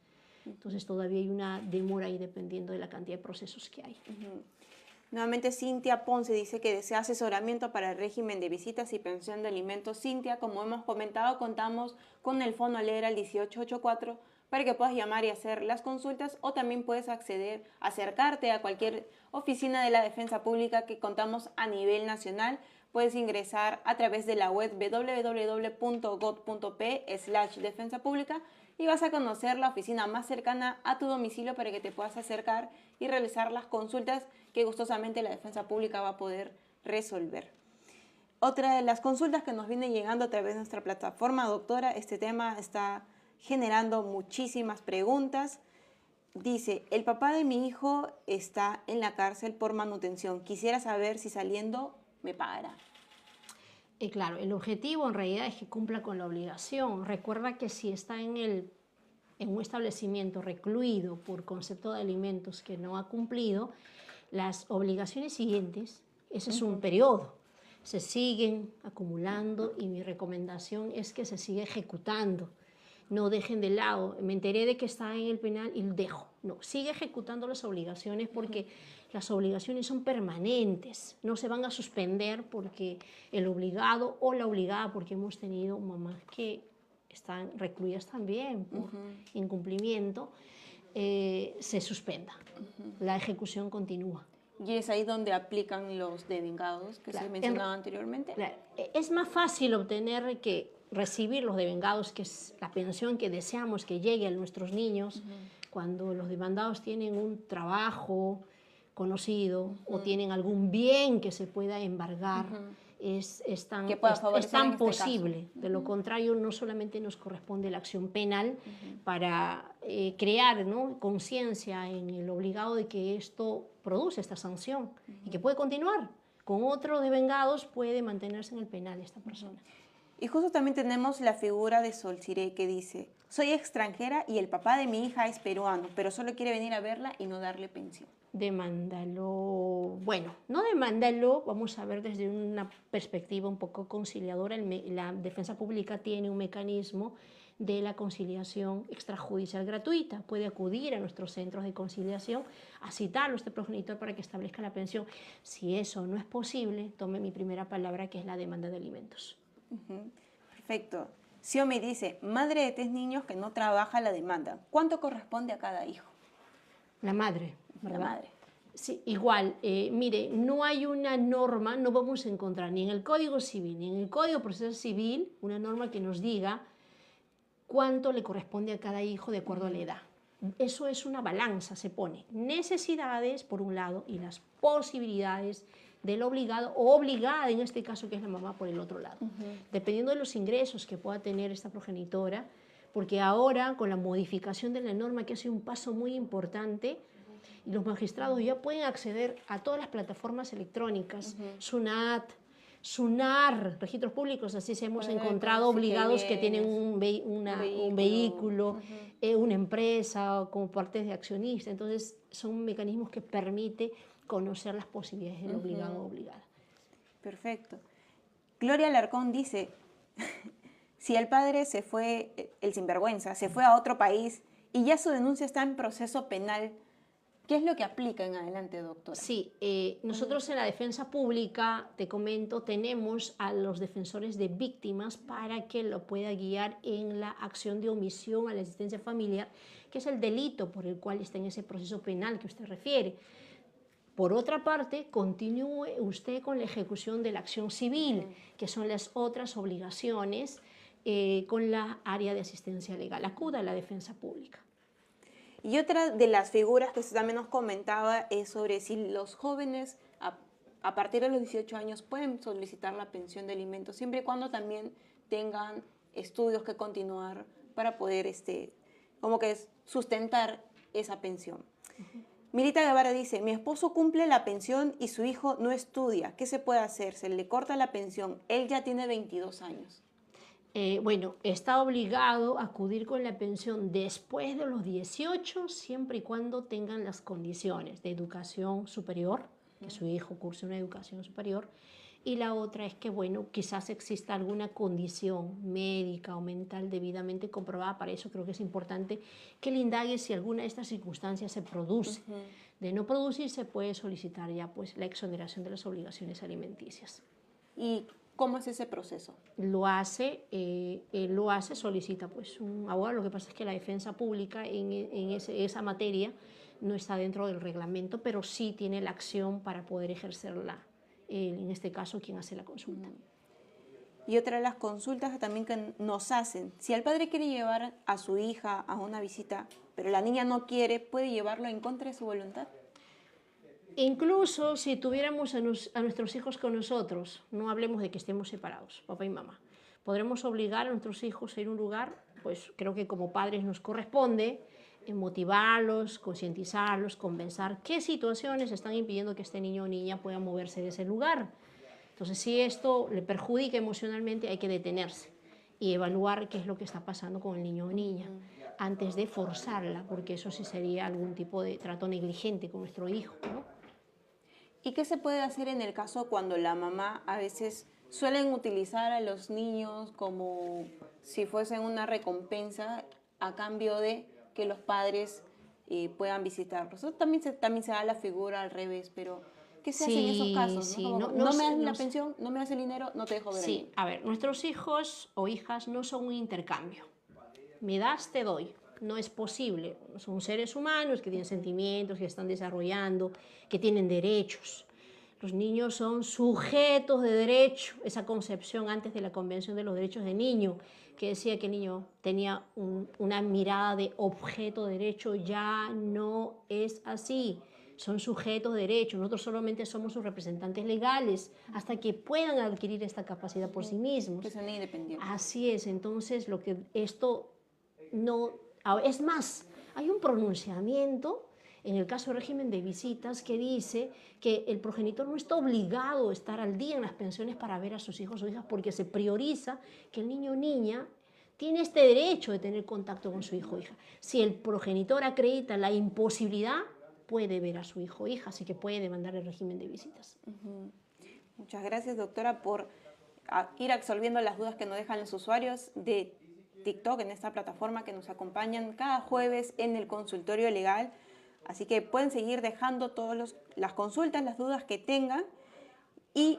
Entonces todavía hay una demora ahí dependiendo de la cantidad de procesos que hay. Nuevamente Cintia Ponce dice que desea asesoramiento para el régimen de visitas y pensión de alimentos. Cintia, como hemos comentado, contamos con el Fono Alegra al 1884 para que puedas llamar y hacer las consultas, o también puedes acercarte a cualquier oficina de la Defensa Pública que contamos a nivel nacional. Puedes ingresar a través de la web www.gov.p/defensa pública y vas a conocer la oficina más cercana a tu domicilio para que te puedas acercar y realizar las consultas que gustosamente la Defensa Pública va a poder resolver. Otra de las consultas que nos viene llegando a través de nuestra plataforma, doctora, este tema está generando muchísimas preguntas. Dice, el papá de mi hijo está en la cárcel por manutención. Quisiera saber si saliendo me pagará. Claro, el objetivo en realidad es que cumpla con la obligación. Recuerda que si está en un establecimiento recluido por concepto de alimentos que no ha cumplido, las obligaciones siguientes, ese es un periodo, se siguen acumulando, y mi recomendación es que se siga ejecutando. No dejen de lado, me enteré de que está en el penal y lo dejo. No, sigue ejecutando las obligaciones, porque las obligaciones son permanentes, no se van a suspender porque el obligado o la obligada, porque hemos tenido mamás que están recluidas también por incumplimiento, se suspenda. La ejecución continúa. Y es ahí donde aplican los devengados que se mencionaba anteriormente. Es más fácil obtener que recibir los devengados, que es la pensión que deseamos que llegue a nuestros niños, cuando los demandados tienen un trabajo conocido o tienen algún bien que se pueda embargar. Es tan posible. De lo contrario, no solamente nos corresponde la acción penal para crear, ¿no?, conciencia en el obligado de que esto produce esta sanción y que puede continuar. Con otro devengados puede mantenerse en el penal esta persona. Y justo también tenemos la figura de Solciré, que dice, soy extranjera y el papá de mi hija es peruano, pero solo quiere venir a verla y no darle pensión. Demándalo. Bueno, no demándalo, vamos a ver desde una perspectiva un poco conciliadora. La Defensa Pública tiene un mecanismo de la conciliación extrajudicial gratuita. Puede acudir a nuestros centros de conciliación a citarlo a este progenitor para que establezca la pensión. Si eso no es posible, tome mi primera palabra, que es la demanda de alimentos. Perfecto. Xiomi dice, madre de 3 niños que no trabaja la demanda. ¿Cuánto corresponde a cada hijo? La madre, ¿verdad? La madre. Sí, igual, mire, no hay una norma, no vamos a encontrar ni en el Código Civil ni en el Código Procesal Civil una norma que nos diga cuánto le corresponde a cada hijo de acuerdo a la edad. Eso es una balanza, se pone necesidades por un lado y las posibilidades del obligado o obligada, en este caso que es la mamá, por el otro lado. Dependiendo de los ingresos que pueda tener esta progenitora, porque ahora con la modificación de la norma, que ha sido un paso muy importante, y los magistrados ya pueden acceder a todas las plataformas electrónicas, SUNAT, SUNAR, registros públicos, así se hemos encontrado obligados que tienen un vehículo, una empresa, como parte de accionista. Entonces, son mecanismos que permiten conocer las posibilidades del obligado o obligada. Perfecto. Gloria Alarcón dice, si el padre se fue, el sinvergüenza, se fue a otro país y ya su denuncia está en proceso penal, ¿qué es lo que aplica en adelante, doctora? Sí, nosotros en la defensa pública, te comento, tenemos a los defensores de víctimas para que lo pueda guiar en la acción de omisión a la asistencia familiar, que es el delito por el cual está en ese proceso penal que usted refiere. Por otra parte, continúe usted con la ejecución de la acción civil, que son las otras obligaciones con la área de asistencia legal. Acuda a la defensa pública. Y otra de las figuras que usted también nos comentaba es sobre si los jóvenes a partir de los 18 años pueden solicitar la pensión de alimentos, siempre y cuando también tengan estudios que continuar para poder como que sustentar esa pensión. Mirita Guevara dice, mi esposo cumple la pensión y su hijo no estudia. ¿Qué se puede hacer? Se le corta la pensión. Él ya tiene 22 años. Bueno, está obligado a acudir con la pensión después de los 18, siempre y cuando tengan las condiciones de educación superior, que su hijo curse una educación superior, y la otra es que, bueno, quizás exista alguna condición médica o mental debidamente comprobada. Para eso creo que es importante que le indague si alguna de estas circunstancias se produce. De no producirse, puede solicitar ya pues la exoneración de las obligaciones alimenticias. ¿Y cómo es ese proceso? Lo hace, solicita pues un abogado. Lo que pasa es que la defensa pública en esa materia no está dentro del reglamento, pero sí tiene la acción para poder ejercerla. En este caso, quien hace la consulta. Y otra de las consultas también que nos hacen, si el padre quiere llevar a su hija a una visita, pero la niña no quiere, ¿puede llevarlo en contra de su voluntad? Incluso si tuviéramos a nuestros hijos con nosotros, no hablemos de que estemos separados, papá y mamá, podremos obligar a nuestros hijos a ir a un lugar, pues creo que como padres nos corresponde motivarlos, concientizarlos, compensar qué situaciones están impidiendo que este niño o niña pueda moverse de ese lugar. Entonces, si esto le perjudica emocionalmente, hay que detenerse y evaluar qué es lo que está pasando con el niño o niña antes de forzarla, porque eso sí sería algún tipo de trato negligente con nuestro hijo, ¿no? ¿Y qué se puede hacer en el caso cuando la mamá a veces suelen utilizar a los niños como si fuesen una recompensa a cambio de que los padres puedan visitarlos? Eso también se da la figura al revés, pero ¿qué se hace en esos casos? Sí, ¿no? No me das la pensión, no me das el dinero, no te dejo ver. Sí, a ver, nuestros hijos o hijas no son un intercambio. Me das, te doy. No es posible. Son seres humanos que tienen sentimientos, que están desarrollando, que tienen derechos. Los niños son sujetos de derecho. Esa concepción antes de la Convención de los Derechos del Niño, que decía que el niño tenía una mirada de objeto de derecho, ya no es así. Son sujetos de derecho. Nosotros solamente somos sus representantes legales hasta que puedan adquirir esta capacidad por sí mismos. Que sean independientes. Así es. Entonces, es más, hay un pronunciamiento en el caso del régimen de visitas que dice que el progenitor no está obligado a estar al día en las pensiones para ver a sus hijos o hijas, porque se prioriza que el niño o niña tiene este derecho de tener contacto con su hijo o hija. Si el progenitor acredita la imposibilidad, puede ver a su hijo o hija, así que puede demandar el régimen de visitas. Muchas gracias, doctora, por ir absolviendo las dudas que nos dejan los usuarios de TikTok, en esta plataforma que nos acompañan cada jueves en el consultorio legal. Así que pueden seguir dejando todas las consultas, las dudas que tengan. Y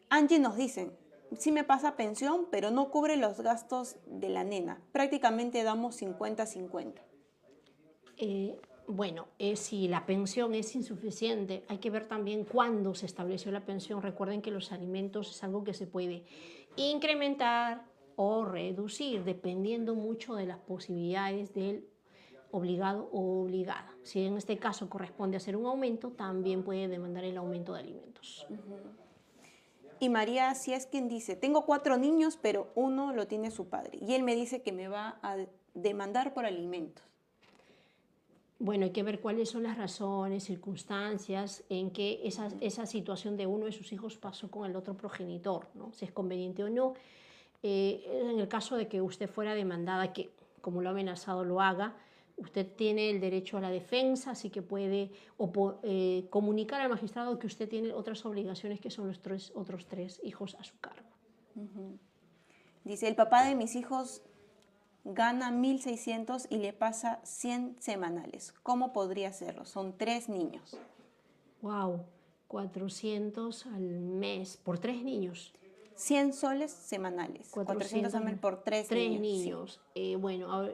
Angie nos dice, sí me pasa pensión, pero no cubre los gastos de la nena. Prácticamente damos 50-50. Bueno, si la pensión es insuficiente, hay que ver también cuándo se estableció la pensión. Recuerden que los alimentos es algo que se puede incrementar o reducir, dependiendo mucho de las posibilidades del obligado o obligada. Si en este caso corresponde hacer un aumento, también puede demandar el aumento de alimentos. Y María, si es quien dice, tengo 4 niños, pero uno lo tiene su padre. Y él me dice que me va a demandar por alimentos. Bueno, hay que ver cuáles son las razones, circunstancias en que esa situación de uno de sus hijos pasó con el otro progenitor, ¿no? Si es conveniente o no. En el caso de que usted fuera demandada, que como lo ha amenazado lo haga, usted tiene el derecho a la defensa, así que puede comunicar al magistrado que usted tiene otras obligaciones que son los otros tres hijos a su cargo. Dice, el papá de mis hijos gana 1.600 y le pasa 100 semanales. ¿Cómo podría hacerlo? Son 3 niños. Wow, 400 al mes por 3 niños. 100 soles semanales. 400 al mes por 3 niños. Niños. Sí. Bueno,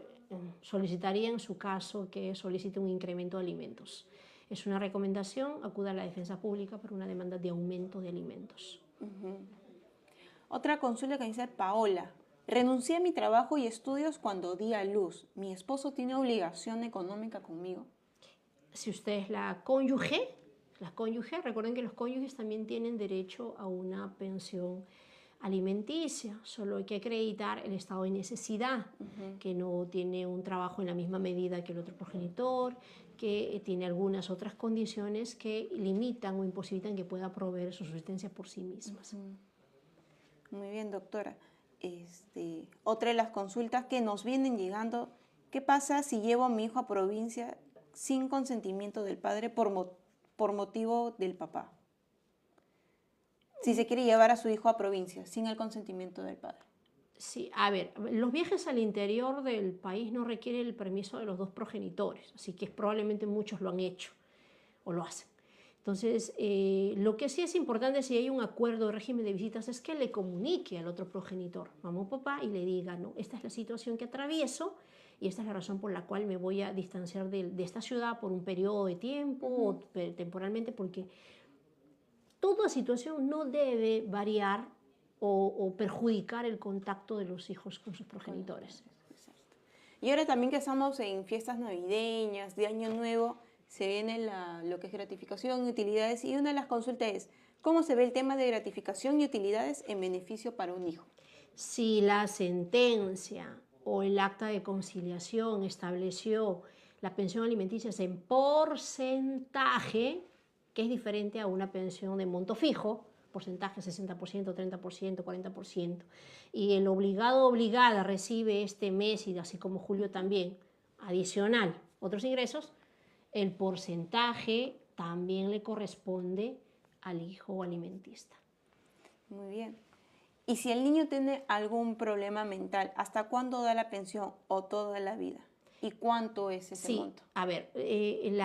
solicitaría en su caso que solicite un incremento de alimentos. Es una recomendación, acuda a la defensa pública por una demanda de aumento de alimentos. Otra consulta que dice Paola. Renuncié a mi trabajo y estudios cuando di a luz. ¿Mi esposo tiene obligación económica conmigo? Si usted es la cónyuge, recuerden que los cónyuges también tienen derecho a una pensión alimenticia, solo hay que acreditar el estado de necesidad, que no tiene un trabajo en la misma medida que el otro progenitor, que tiene algunas otras condiciones que limitan o imposibilitan que pueda proveer su subsistencia por sí mismas. Muy bien, doctora. Otra de las consultas que nos vienen llegando, ¿qué pasa si llevo a mi hijo a provincia sin consentimiento del padre por motivo del papá? Si se quiere llevar a su hijo a provincia sin el consentimiento del padre. Sí, a ver, los viajes al interior del país no requieren el permiso de los dos progenitores, así que probablemente muchos lo han hecho o lo hacen. Entonces, lo que sí es importante si hay un acuerdo de régimen de visitas es que le comunique al otro progenitor, mamá o papá, y le diga, no, esta es la situación que atravieso y esta es la razón por la cual me voy a distanciar de esta ciudad por un periodo de tiempo o temporalmente, porque toda situación no debe variar o perjudicar el contacto de los hijos con sus progenitores. Y ahora también que estamos en fiestas navideñas, de Año Nuevo, se viene lo que es gratificación y utilidades, y una de las consultas es, ¿cómo se ve el tema de gratificación y utilidades en beneficio para un hijo? Si la sentencia o el acta de conciliación estableció la pensión alimenticia en porcentaje, que es diferente a una pensión de monto fijo, porcentaje 60%, 30%, 40%, y el obligado o obligada recibe este mes, y así como Julio también, adicional otros ingresos, el porcentaje también le corresponde al hijo alimentista. Muy bien. ¿Y si el niño tiene algún problema mental, hasta cuándo da la pensión o toda la vida? ¿Y cuánto es ese monto? A ver, el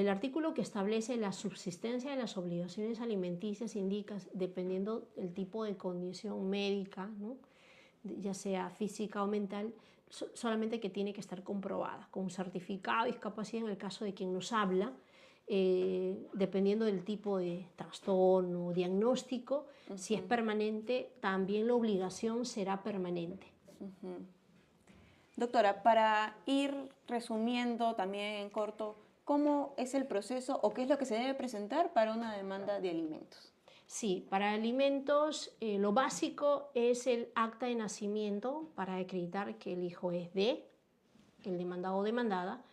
artículo que establece la subsistencia de las obligaciones alimenticias indica, dependiendo del tipo de condición médica, ¿no?, ya sea física o mental, solamente que tiene que estar comprobada, con un certificado de discapacidad en el caso de quien nos habla, dependiendo del tipo de trastorno o diagnóstico. Si es permanente, también la obligación será permanente. Doctora, para ir resumiendo también en corto, ¿cómo es el proceso o qué es lo que se debe presentar para una demanda de alimentos? Sí, para alimentos lo básico es el acta de nacimiento para acreditar que el hijo es de el demandado o demandada.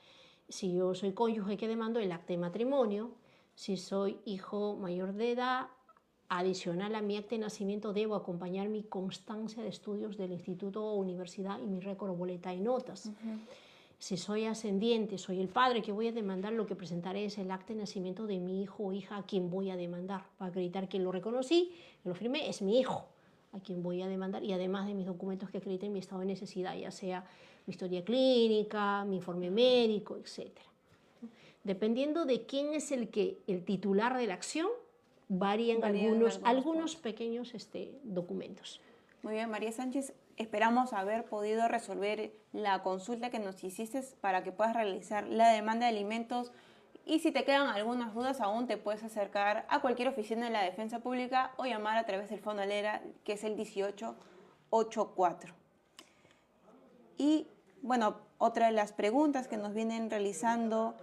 Si yo soy cónyuge que demando, el acta de matrimonio. Si soy hijo mayor de edad, adicional a mi acta de nacimiento debo acompañar mi constancia de estudios del instituto o universidad y mi récord o boleta de notas. Si soy ascendiente, soy el padre que voy a demandar, lo que presentaré es el acta de nacimiento de mi hijo o hija a quien voy a demandar, para acreditar que lo reconocí, que lo firmé, es mi hijo a quien voy a demandar, y además de mis documentos que acrediten mi estado de necesidad, ya sea mi historia clínica, mi informe médico, etc. Dependiendo de quién es el titular de la acción, varían algunos pequeños documentos. Muy bien, María Sánchez, esperamos haber podido resolver la consulta que nos hiciste para que puedas realizar la demanda de alimentos, y si te quedan algunas dudas aún te puedes acercar a cualquier oficina de la Defensa Pública o llamar a través del Fondo Alera, que es el 1884. Y bueno, otra de las preguntas que nos vienen realizando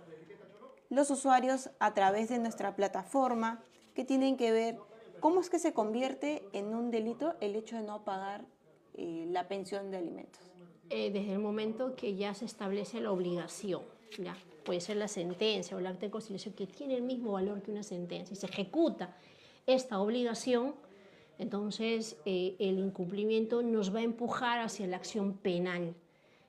los usuarios a través de nuestra plataforma, que tienen que ver cómo es que se convierte en un delito el hecho de no pagar la pensión de alimentos. Desde el momento que ya se establece la obligación. ya, puede ser la sentencia o el acta de conciliación, que tiene el mismo valor que una sentencia, y se ejecuta esta obligación, entonces el incumplimiento nos va a empujar hacia la acción penal.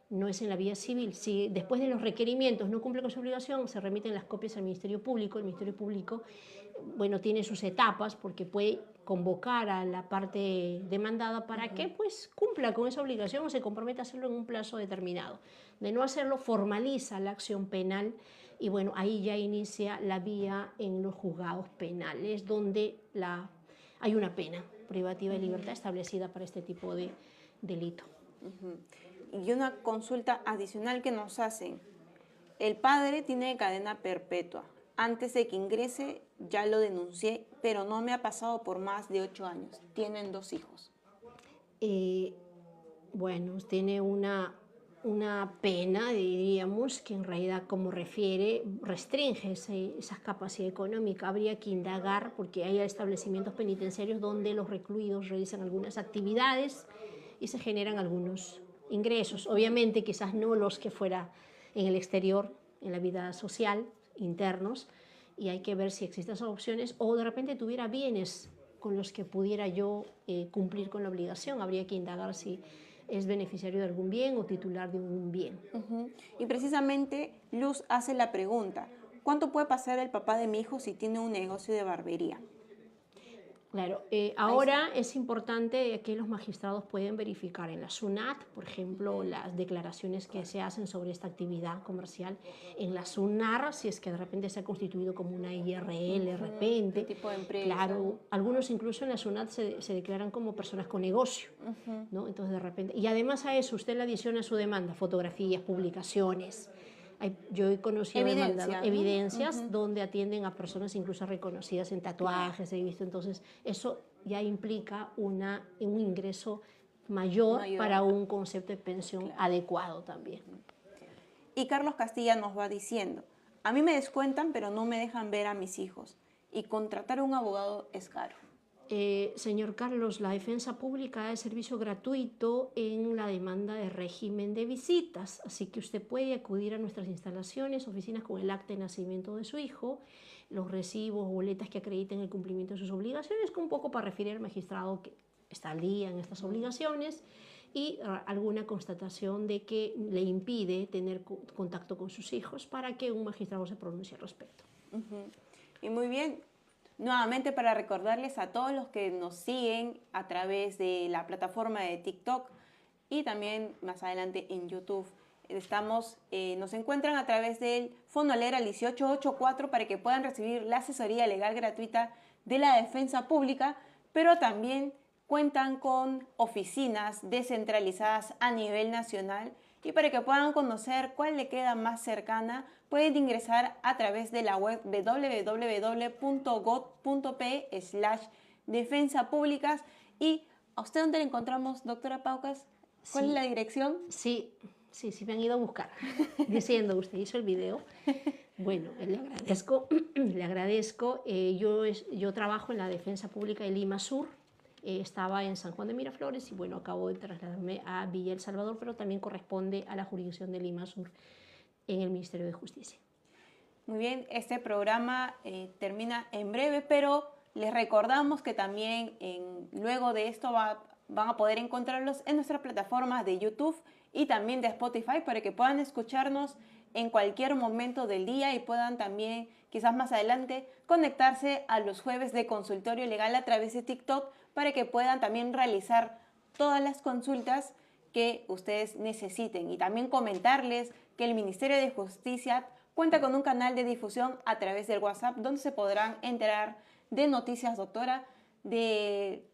No es en la vía civil. Si después de los requerimientos no cumple con su obligación, se remiten las copias al Ministerio Público. El Ministerio Público, bueno, tiene sus etapas porque puede convocar a la parte demandada para que pues cumpla con esa obligación o se comprometa a hacerlo en un plazo determinado. De no hacerlo, formaliza la acción penal y bueno, ahí ya inicia la vía en los juzgados penales, donde hay una pena privativa de libertad establecida para este tipo de delito. Y una consulta adicional que nos hacen. El padre tiene cadena perpetua. Antes de que ingrese ya lo denuncié, pero no me ha pasado por más de 8 años. Tienen 2 hijos. Bueno, tiene una pena, diríamos, que en realidad, como refiere, restringe esa capacidad económica. Habría que indagar, porque hay establecimientos penitenciarios donde los recluidos realizan algunas actividades y se generan algunos ingresos. Obviamente, quizás no los que fuera en el exterior, en la vida social, internos, y hay que ver si existen esas opciones, o de repente tuviera bienes con los que pudiera yo cumplir con la obligación. Habría que indagar si es beneficiario de algún bien o titular de un bien. Y precisamente Luz hace la pregunta, ¿cuánto puede pasar el papá de mi hijo si tiene un negocio de barbería? Claro, ahora es importante que los magistrados pueden verificar en la SUNAT, por ejemplo, las declaraciones que se hacen sobre esta actividad comercial, en la SUNAR, si es que de repente se ha constituido como una IRL, de repente. ¿Qué tipo de empresa? Claro, algunos incluso en la SUNAT se declaran como personas con negocio, ¿no? Entonces de repente, y además a eso usted le adiciona su demanda, fotografías, publicaciones. Yo he conocido evidencias donde atienden a personas incluso reconocidas en tatuajes, he visto, entonces eso ya implica un ingreso mayor para un concepto de pensión adecuado también. Y Carlos Castilla nos va diciendo, a mí me descuentan pero no me dejan ver a mis hijos y contratar a un abogado es caro. Señor Carlos, la defensa pública es servicio gratuito en la demanda de régimen de visitas, así que usted puede acudir a nuestras instalaciones, oficinas con el acta de nacimiento de su hijo, los recibos o boletas que acrediten el cumplimiento de sus obligaciones, un poco para referir al magistrado que está al día en estas obligaciones y alguna constatación de que le impide tener contacto con sus hijos para que un magistrado se pronuncie al respecto. Y muy bien. Nuevamente para recordarles a todos los que nos siguen a través de la plataforma de TikTok y también más adelante en YouTube. Nos encuentran a través del Fondo Alegra 1884 para que puedan recibir la asesoría legal gratuita de la defensa pública, pero también cuentan con oficinas descentralizadas a nivel nacional y para que puedan conocer cuál le queda más cercana, pueden ingresar a través de la web www.gov.p/defensapúblicas. ¿Y a usted dónde le encontramos, doctora Paucas? ¿Cuál es la dirección? Sí, me han ido a buscar, diciendo, usted hizo el video. Bueno, le agradezco. Yo trabajo en la Defensa Pública de Lima Sur. Estaba en San Juan de Miraflores y bueno, acabo de trasladarme a Villa El Salvador, pero también corresponde a la jurisdicción de Lima Sur en el Ministerio de Justicia. Muy bien, este programa termina en breve, pero les recordamos que también luego de esto van a poder encontrarlos en nuestras plataformas de YouTube y también de Spotify para que puedan escucharnos en cualquier momento del día y puedan también, quizás más adelante, conectarse a los jueves de consultorio legal a través de TikTok para que puedan también realizar todas las consultas que ustedes necesiten. Y también comentarles que el Ministerio de Justicia cuenta con un canal de difusión a través del WhatsApp donde se podrán enterar de noticias, doctora, del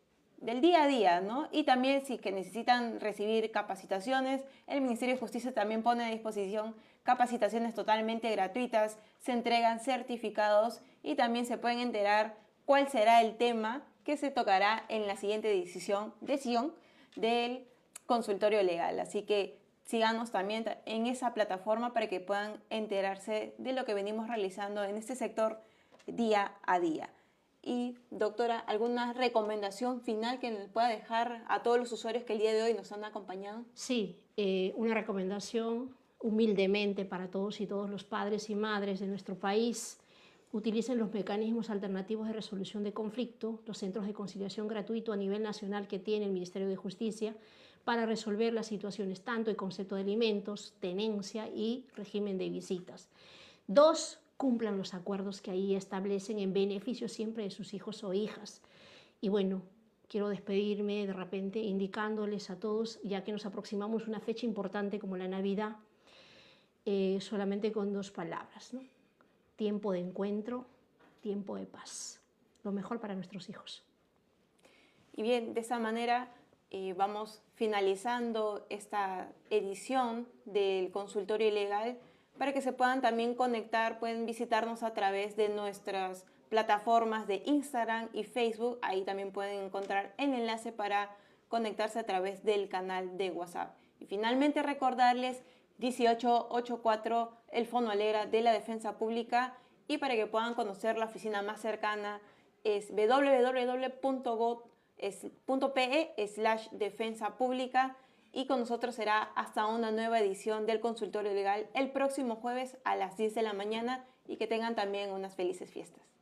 día a día, ¿no? Y también si que necesitan recibir capacitaciones, el Ministerio de Justicia también pone a disposición capacitaciones totalmente gratuitas, se entregan certificados y también se pueden enterar cuál será el tema que se tocará en la siguiente decisión del consultorio legal. Así que síganos también en esa plataforma para que puedan enterarse de lo que venimos realizando en este sector día a día. Y, doctora, ¿alguna recomendación final que nos pueda dejar a todos los usuarios que el día de hoy nos han acompañado? Sí, una recomendación humildemente para todos y todos los padres y madres de nuestro país utilicen los mecanismos alternativos de resolución de conflicto, los centros de conciliación gratuito a nivel nacional que tiene el Ministerio de Justicia para resolver las situaciones tanto el concepto de alimentos, tenencia y régimen de visitas. 2, cumplan los acuerdos que ahí establecen en beneficio siempre de sus hijos o hijas. Y bueno, quiero despedirme de repente indicándoles a todos, ya que nos aproximamos a una fecha importante como la Navidad, solamente con 2 palabras, ¿no? Tiempo de encuentro, tiempo de paz. Lo mejor para nuestros hijos. Y bien, de esa manera vamos finalizando esta edición del consultorio legal. Para que se puedan también conectar, pueden visitarnos a través de nuestras plataformas de Instagram y Facebook. Ahí también pueden encontrar el enlace para conectarse a través del canal de WhatsApp. Y finalmente recordarles 1884, el Fono Alegra de la Defensa Pública, y para que puedan conocer la oficina más cercana es www.pe/defensa pública, y con nosotros será hasta una nueva edición del Consultorio Legal el próximo jueves a las 10 de la mañana, y que tengan también unas felices fiestas.